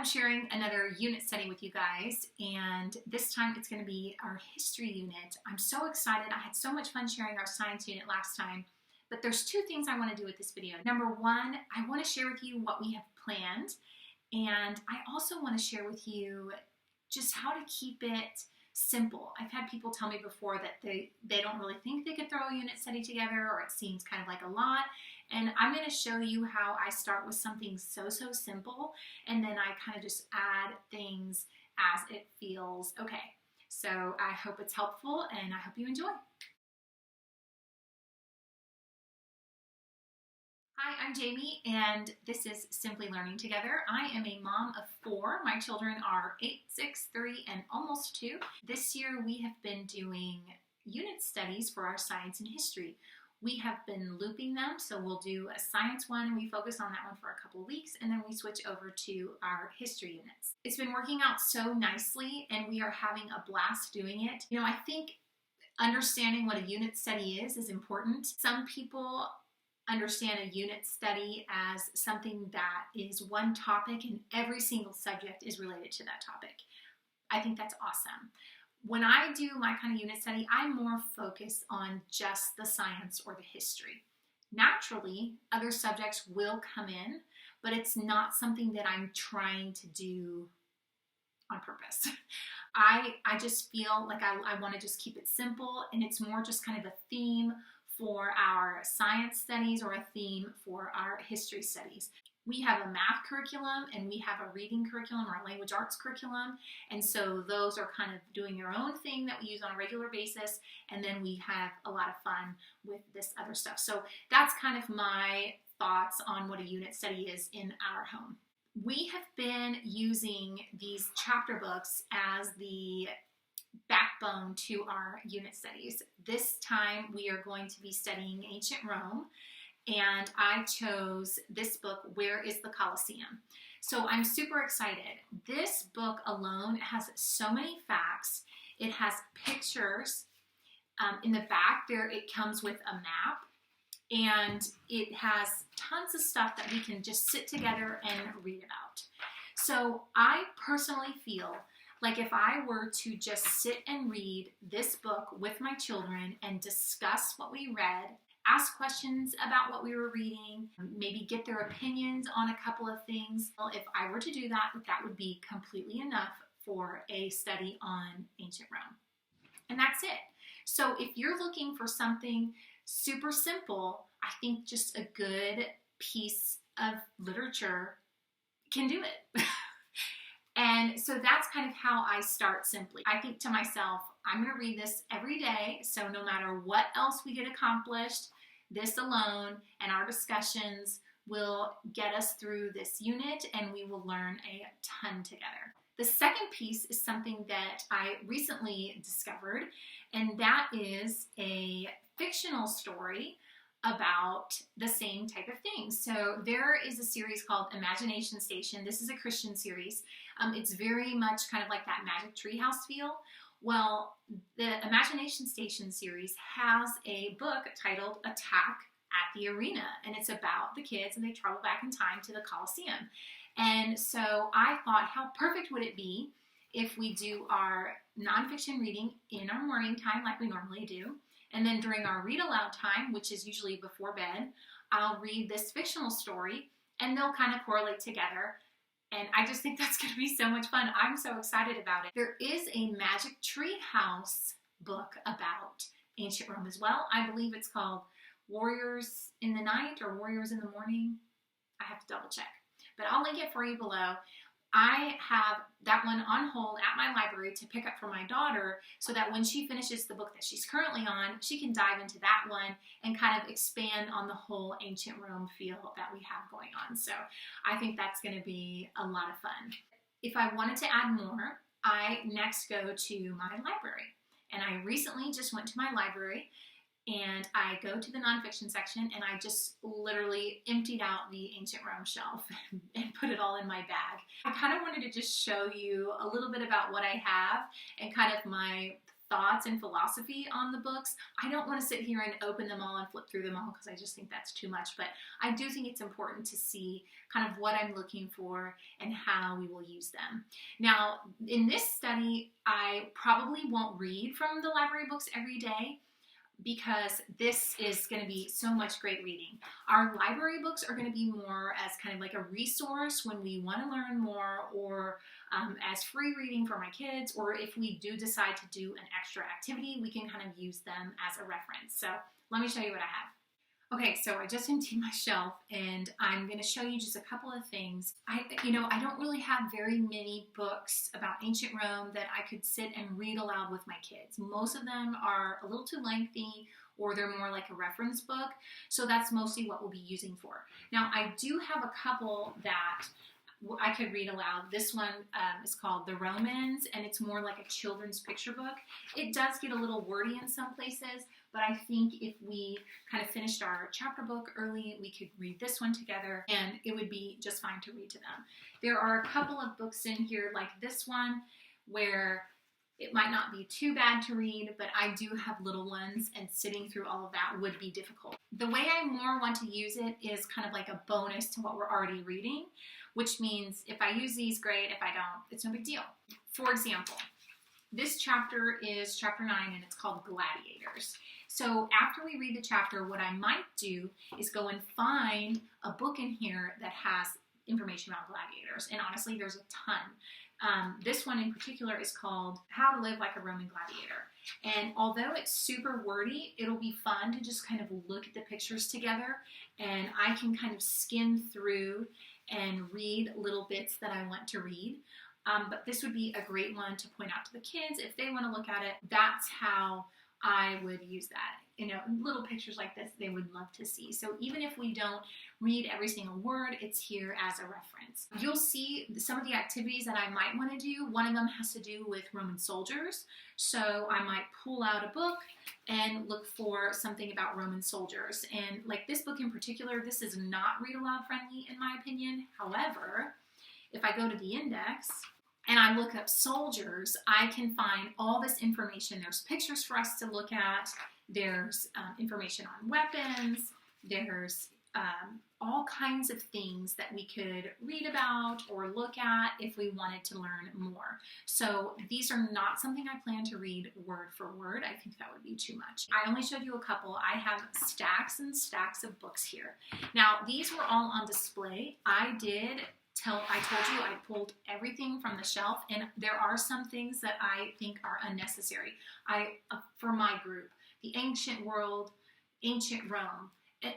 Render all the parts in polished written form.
I'm sharing another unit study with you guys, and this time it's going to be our history unit. I'm so excited. I had so much fun sharing our science unit last time, but there's two things I want to do with this video. Number one, I want to share with you what we have planned, and I also want to share with you just how to keep it simple. I've had people tell me before that they don't really think they could throw a unit study together, or it seems kind of like a lot. And I'm going to show you how I start with something so simple, and then I kind of just add things as it feels okay. So I hope it's helpful, and I hope you enjoy. Hi, I'm Jamie, and this is Simply Learning Together. I am a mom of 4. My children are 8, 6, 3, and almost 2. This year we have been doing unit studies for our science and history. We have been looping them, so we'll do a science one and we focus on that one for a couple of weeks, and then we switch over to our history units. It's been working out so nicely, and we are having a blast doing it. You know, I think understanding what a unit study is important. Some people understand a unit study as something that is one topic and every single subject is related to that topic. I think that's awesome. When I do my kind of unit study, I'm more focused on just the science or the history. Naturally, other subjects will come in, but it's not something that I'm trying to do on purpose. I just feel like I want to just keep it simple, and it's more just kind of a theme for our science studies or a theme for our history studies. We have a math curriculum and we have a reading curriculum or a language arts curriculum, and so those are kind of doing their own thing that we use on a regular basis, and then we have a lot of fun with this other stuff. So that's kind of my thoughts on what a unit study is in our home. We have been using these chapter books as the backbone to our unit studies. This time we are going to be studying ancient Rome, and I chose this book, Where is the Colosseum? So I'm super excited. This book alone has so many facts. It has pictures. In the back there, it comes with a map, and it has tons of stuff that we can just sit together and read about. So I personally feel like if I were to just sit and read this book with my children and discuss what we read, ask questions about what we were reading, maybe get their opinions on a couple of things, well, if I were to do that, that would be completely enough for a study on ancient Rome. And that's it. So if you're looking for something super simple, I think just a good piece of literature can do it. And so that's kind of how I start simply. I think to myself, I'm going to read this every day, so no matter what else we get accomplished, this alone and our discussions will get us through this unit, and we will learn a ton together. The second piece is something that I recently discovered, and that is a fictional story about the same type of thing. So there is a series called Imagination Station. This is a Christian series. It's very much kind of like that Magic Treehouse feel. Well, the Imagination Station series has a book titled Attack at the Arena, and it's about the kids, and they travel back in time to the Colosseum. And so I thought, how perfect would it be if we do our nonfiction reading in our morning time like we normally do, and then during our read aloud time, which is usually before bed, I'll read this fictional story, and they'll kind of correlate together. And I just think that's going to be so much fun. I'm so excited about it. There is a Magic Treehouse book about ancient Rome as well. I believe it's called Warriors in the Night or Warriors in the Morning. I have to double check, but I'll link it for you below. I have that one on hold at my library to pick up for my daughter, so that when she finishes the book that she's currently on, she can dive into that one and kind of expand on the whole ancient Rome feel that we have going on. So I think that's going to be a lot of fun. If I wanted to add more, I next go to my library. And I recently just went to my library, and I go to the nonfiction section, and I just literally emptied out the ancient Rome shelf and put it all in my bag. I kind of wanted to just show you a little bit about what I have and kind of my thoughts and philosophy on the books. I don't want to sit here and open them all and flip through them all because I just think that's too much, but I do think it's important to see kind of what I'm looking for and how we will use them. Now, in this study, I probably won't read from the library books every day, because this is going to be so much great reading. Our library books are going to be more as kind of like a resource when we want to learn more, or as free reading for my kids, or if we do decide to do an extra activity, we can kind of use them as a reference. So let me show you what I have. Okay, so I just emptied my shelf and I'm going to show you just a couple of things. I don't really have very many books about ancient Rome that I could sit and read aloud with my kids. Most of them are a little too lengthy, or they're more like a reference book. So that's mostly what we'll be using for. Now, I do have a couple that I could read aloud. This one is called The Romans, and it's more like a children's picture book. It does get a little wordy in some places, but I think if we kind of finished our chapter book early, we could read this one together, and it would be just fine to read to them. There are a couple of books in here, like this one, where it might not be too bad to read, but I do have little ones, and sitting through all of that would be difficult. The way I more want to use it is kind of like a bonus to what we're already reading, which means if I use these, great. If I don't, it's no big deal. For example, this chapter is chapter 9, and it's called Gladiators. So after we read the chapter, what I might do is go and find a book in here that has information about gladiators. And honestly, there's a ton. This one in particular is called How to Live Like a Roman Gladiator. And although it's super wordy, it'll be fun to just kind of look at the pictures together, and I can kind of skim through and read little bits that I want to read. But this would be a great one to point out to the kids if they want to look at it. That's how I would use that. Little pictures like this, they would love to see. So even if we don't read every single word, it's here as a reference. You'll see some of the activities that I might want to do. One of them has to do with Roman soldiers. So I might pull out a book and look for something about Roman soldiers. And like this book in particular, this is not read aloud friendly in my opinion. However, if I go to the index and I look up soldiers, I can find all this information. There's pictures for us to look at. There's information on weapons. There's all kinds of things that we could read about or look at if we wanted to learn more. So these are not something I plan to read word for word. I think that would be too much. I only showed you a couple. I have stacks and stacks of books here. Now, these were all on display. I told you I pulled everything from the shelf, and there are some things that I think are unnecessary. For my group, the ancient world, ancient Rome.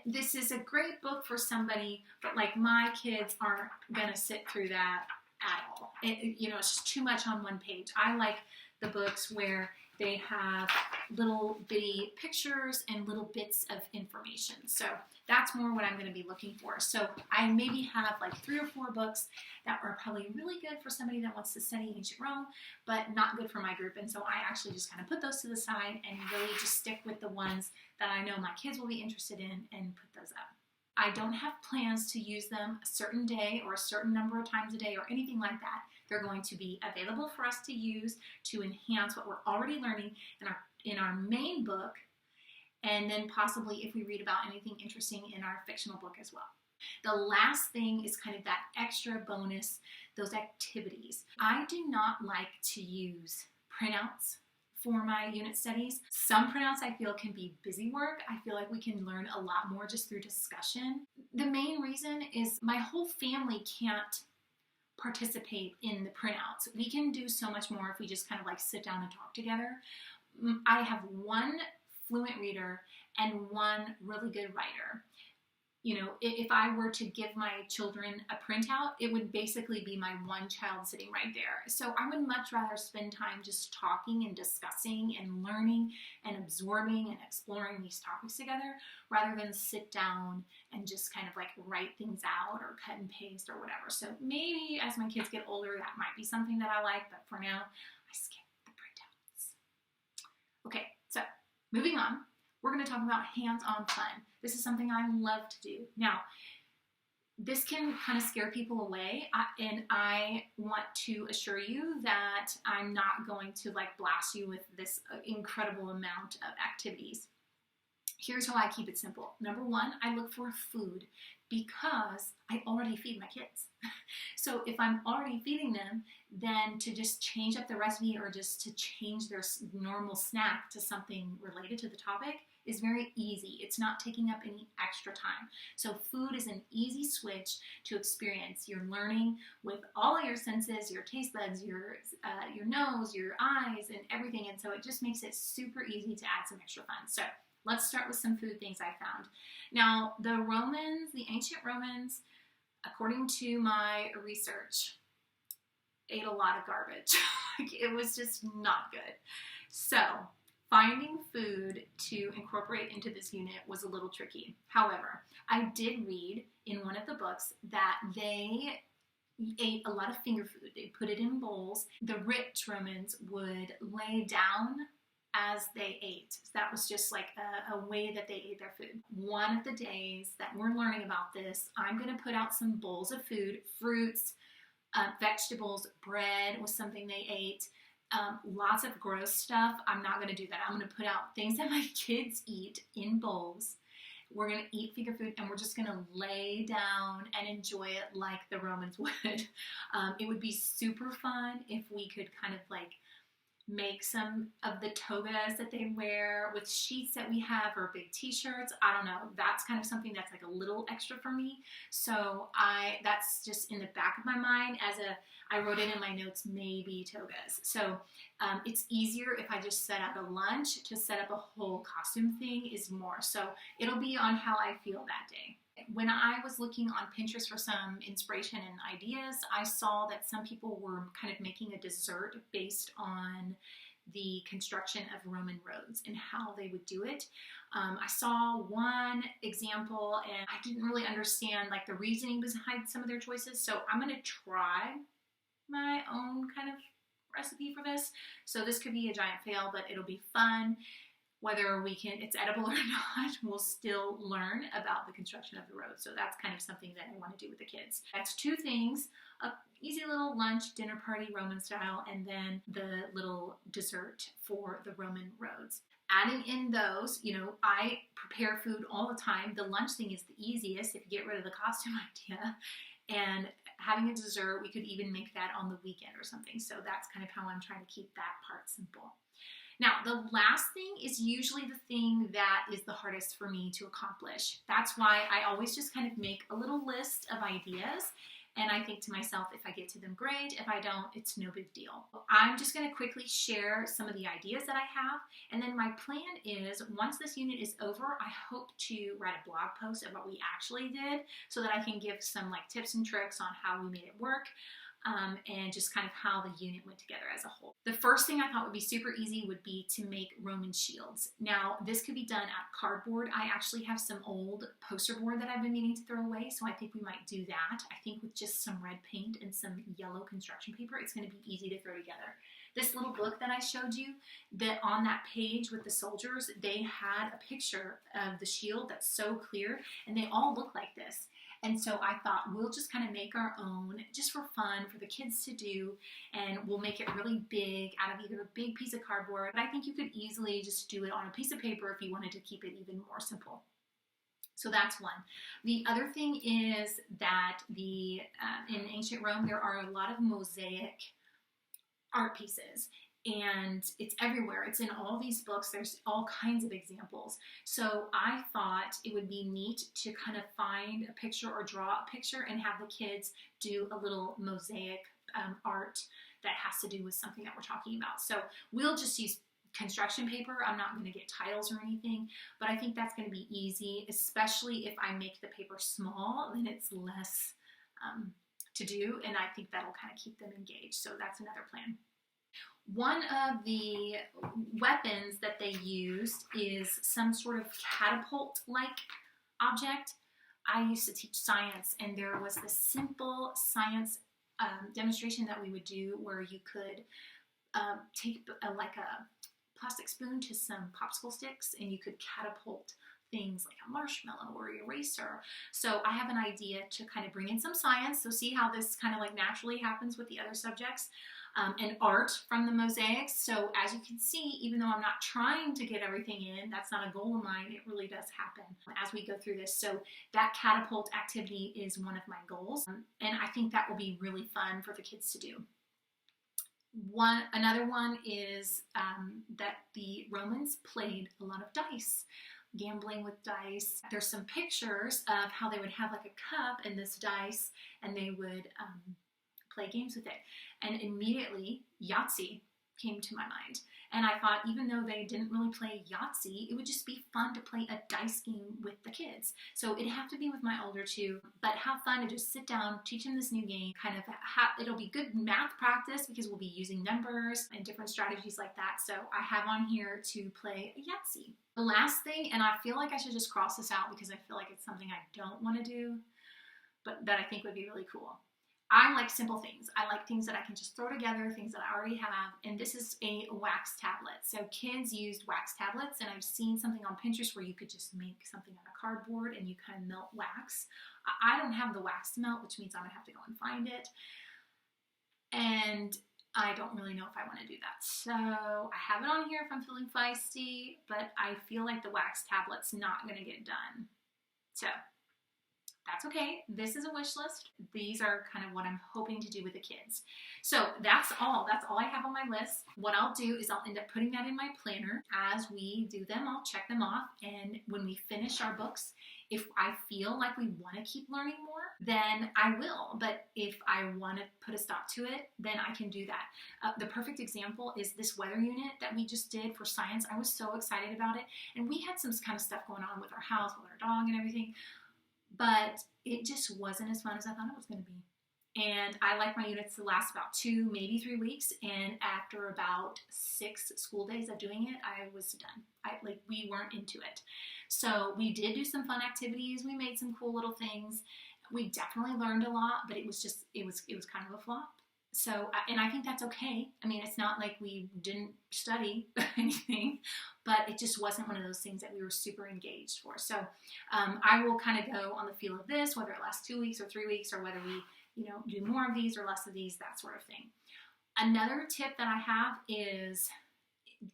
This is a great book for somebody, but like my kids aren't gonna sit through that at all. It's just too much on one page. I like the books where they have little bitty pictures and little bits of information. So that's more what I'm going to be looking for. So I maybe have like 3 or 4 books that are probably really good for somebody that wants to study ancient Rome, but not good for my group. And so I actually just kind of put those to the side and really just stick with the ones that I know my kids will be interested in and put those up. I don't have plans to use them a certain day or a certain number of times a day or anything like that. They're going to be available for us to use to enhance what we're already learning in our main book, and then possibly if we read about anything interesting in our fictional book as well. The last thing is kind of that extra bonus, those activities. I do not like to use printouts for my unit studies. Some printouts I feel can be busy work. I feel like we can learn a lot more just through discussion. The main reason is my whole family can't participate in the printouts. We can do so much more if we just kind of like sit down and talk together. I have one fluent reader and one really good writer. If I were to give my children a printout, it would basically be my one child sitting right there. So I would much rather spend time just talking and discussing and learning and absorbing and exploring these topics together, rather than sit down and just kind of like write things out or cut and paste or whatever. So maybe as my kids get older, that might be something that I like, but for now, I skip the printouts. Okay, so moving on. We're going to talk about hands-on fun. This is something I love to do. Now, This can kind of scare people away, and I want to assure you that I'm not going to like blast you with this incredible amount of activities. Here's how I keep it simple. Number one, I look for food because I already feed my kids. So if I'm already feeding them, then to just change up the recipe or just to change their normal snack to something related to the topic is very easy. It's not taking up any extra time. So food is an easy switch to experience. You're learning with all of your senses, your taste buds, your nose, your eyes, and everything. And so it just makes it super easy to add some extra fun. So let's start with some food things I found. Now, the ancient Romans, according to my research, ate a lot of garbage. It was just not good. So finding food to incorporate into this unit was a little tricky. However, I did read in one of the books that they ate a lot of finger food. They put it in bowls. The rich Romans would lay down as they ate. So that was just like a way that they ate their food. One of the days that we're learning about this, I'm going to put out some bowls of food, fruits, vegetables, bread was something they ate. Lots of gross stuff. I'm not going to do that. I'm going to put out things that my kids eat in bowls. We're going to eat finger food and we're just going to lay down and enjoy it like the Romans would. It would be super fun if we could kind of like make some of the togas that they wear with sheets that we have or big t-shirts. I don't know. That's kind of something that's like a little extra for me. So that's just in the back of my mind I wrote it in my notes, maybe togas. So it's easier if I just set up a lunch. To set up a whole costume thing is more. So it'll be on how I feel that day. When I was looking on Pinterest for some inspiration and ideas, I saw that some people were kind of making a dessert based on the construction of Roman roads and how they would do it. I saw one example and I didn't really understand like the reasoning behind some of their choices. So I'm going to try my own kind of recipe for this. So this could be a giant fail, but it'll be fun. Whether it's edible or not, we'll still learn about the construction of the road. So that's kind of something that I want to do with the kids. That's two things, a easy little lunch, dinner party, Roman style, and then the little dessert for the Roman roads. Adding in those, I prepare food all the time. The lunch thing is the easiest if you get rid of the costume idea. And having a dessert, we could even make that on the weekend or something. So that's kind of how I'm trying to keep that part simple. Now, the last thing is usually the thing that is the hardest for me to accomplish. That's why I always just kind of make a little list of ideas, and I think to myself, if I get to them, great. If I don't, it's no big deal. I'm just going to quickly share some of the ideas that I have, and then my plan is, once this unit is over, I hope to write a blog post of what we actually did so that I can give some like tips and tricks on how we made it work. And just kind of how the unit went together as a whole. The first thing I thought would be super easy would be to make Roman shields. Now, this could be done out of cardboard. I actually have some old poster board that I've been meaning to throw away, so I think we might do that. I think with just some red paint and some yellow construction paper, it's going to be easy to throw together. This little book that I showed you, that on that page with the soldiers, they had a picture of the shield that's so clear, and they all look like this. And so I thought we'll just kind of make our own just for fun for the kids to do, and we'll make it really big out of either a big piece of cardboard, but I think you could easily just do it on a piece of paper if you wanted to keep it even more simple. So that's one. The other thing is that in ancient Rome there are a lot of mosaic art pieces. And it's everywhere. It's in all these books. There's all kinds of examples. So I thought it would be neat to kind of find a picture or draw a picture and have the kids do a little mosaic art that has to do with something that we're talking about. So we'll just use construction paper. I'm not going to get titles or anything, but I think that's going to be easy, especially if I make the paper small, then it's less to do, and I think that'll kind of keep them engaged. So that's another plan. One of the weapons that they used is some sort of catapult-like object. I used to teach science, and there was this simple science demonstration that we would do where you could take like a plastic spoon to some popsicle sticks, and you could catapult things like a marshmallow or eraser. So I have an idea to kind of bring in some science. So see how this kind of like naturally happens with the other subjects. And art from the mosaics. So as you can see, even though I'm not trying to get everything in, that's not a goal of mine, it really does happen as we go through this. So that catapult activity is one of my goals. And I think that will be really fun for the kids to do. Another one is that the Romans played a lot of dice, gambling with dice. There's some pictures of how they would have like a cup and this dice, and they would play games with it. And immediately Yahtzee came to my mind. And I thought, even though they didn't really play Yahtzee, it would just be fun to play a dice game with the kids. So it'd have to be with my older two, but have fun to just sit down, teach them this new game, kind of it'll be good math practice because we'll be using numbers and different strategies like that. So I have on here to play a Yahtzee. The last thing, and I feel like I should just cross this out because I feel like it's something I don't want to do, but that I think would be really cool. I like simple things. I like things that I can just throw together, things that I already have, and this is a wax tablet. So kids used wax tablets, and I've seen something on Pinterest where you could just make something out of cardboard and you kind of melt wax. I don't have the wax to melt, which means I'm gonna have to go and find it. And I don't really know if I want to do that. So I have it on here if I'm feeling feisty, but I feel like the wax tablet's not gonna get done. So that's okay. This is a wish list. These are kind of what I'm hoping to do with the kids. So that's all. That's all I have on my list. What I'll do is I'll end up putting that in my planner. As we do them, I'll check them off. And when we finish our books, if I feel like we want to keep learning more, then I will. But if I want to put a stop to it, then I can do that. The perfect example is this weather unit that we just did for science. I was so excited about it. And we had some kind of stuff going on with our house, with our dog and everything. But it just wasn't as fun as I thought it was going to be. And I like my units to last about 2, maybe 3 weeks. And after about 6 school days of doing it, I was done. We weren't into it. So we did do some fun activities. We made some cool little things. We definitely learned a lot, but it was kind of a flop. So, and I think that's okay. I mean, it's not like we didn't study anything, but it just wasn't one of those things that we were super engaged for. So I will kind of go on the feel of this, whether it lasts 2 weeks or 3 weeks, or whether we, do more of these or less of these, that sort of thing. Another tip that I have is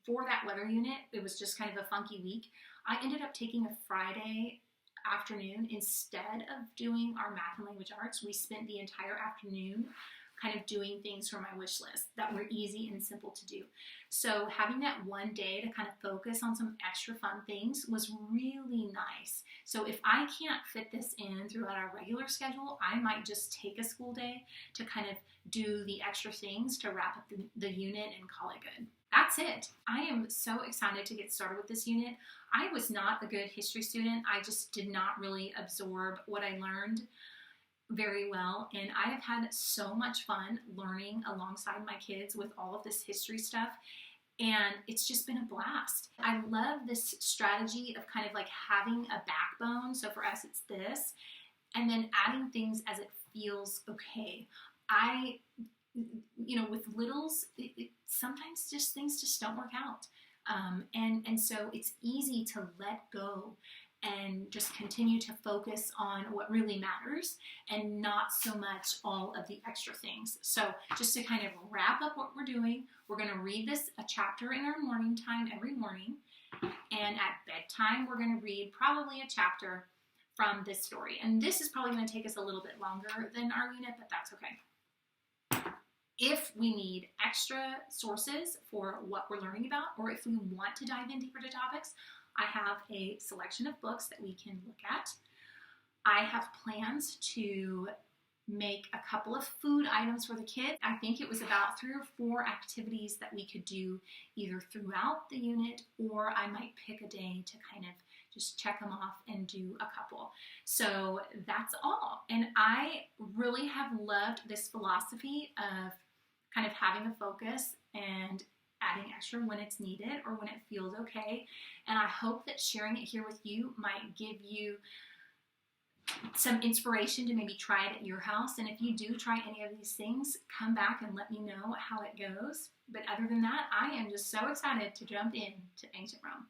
for that weather unit, it was just kind of a funky week. I ended up taking a Friday afternoon instead of doing our math and language arts. We spent the entire afternoon kind of doing things for my wish list that were easy and simple to do. So having that one day to kind of focus on some extra fun things was really nice. So if I can't fit this in throughout our regular schedule, I might just take a school day to kind of do the extra things to wrap up the unit and call it good. That's it. I am so excited to get started with this unit. I was not a good history student. I just did not really absorb what I learned very well, and I have had so much fun learning alongside my kids with all of this history stuff, and it's just been a blast. I love this strategy of kind of like having a backbone. So for us it's this, and then adding things as it feels okay. With littles, sometimes just things just don't work out, and so it's easy to let go and just continue to focus on what really matters and not so much all of the extra things. So just to kind of wrap up what we're doing, we're going to read a chapter in our morning time every morning, and at bedtime we're going to read probably a chapter from this story. And this is probably going to take us a little bit longer than our unit, but that's okay. If we need extra sources for what we're learning about, or if we want to dive in deeper to topics, I have a selection of books that we can look at. I have plans to make a couple of food items for the kids. I think it was about 3 or 4 activities that we could do either throughout the unit, or I might pick a day to kind of just check them off and do a couple. So that's all. And I really have loved this philosophy of kind of having a focus and adding extra when it's needed or when it feels okay. And I hope that sharing it here with you might give you some inspiration to maybe try it at your house. And if you do try any of these things, come back and let me know how it goes. But other than that, I am just so excited to jump in to ancient Rome.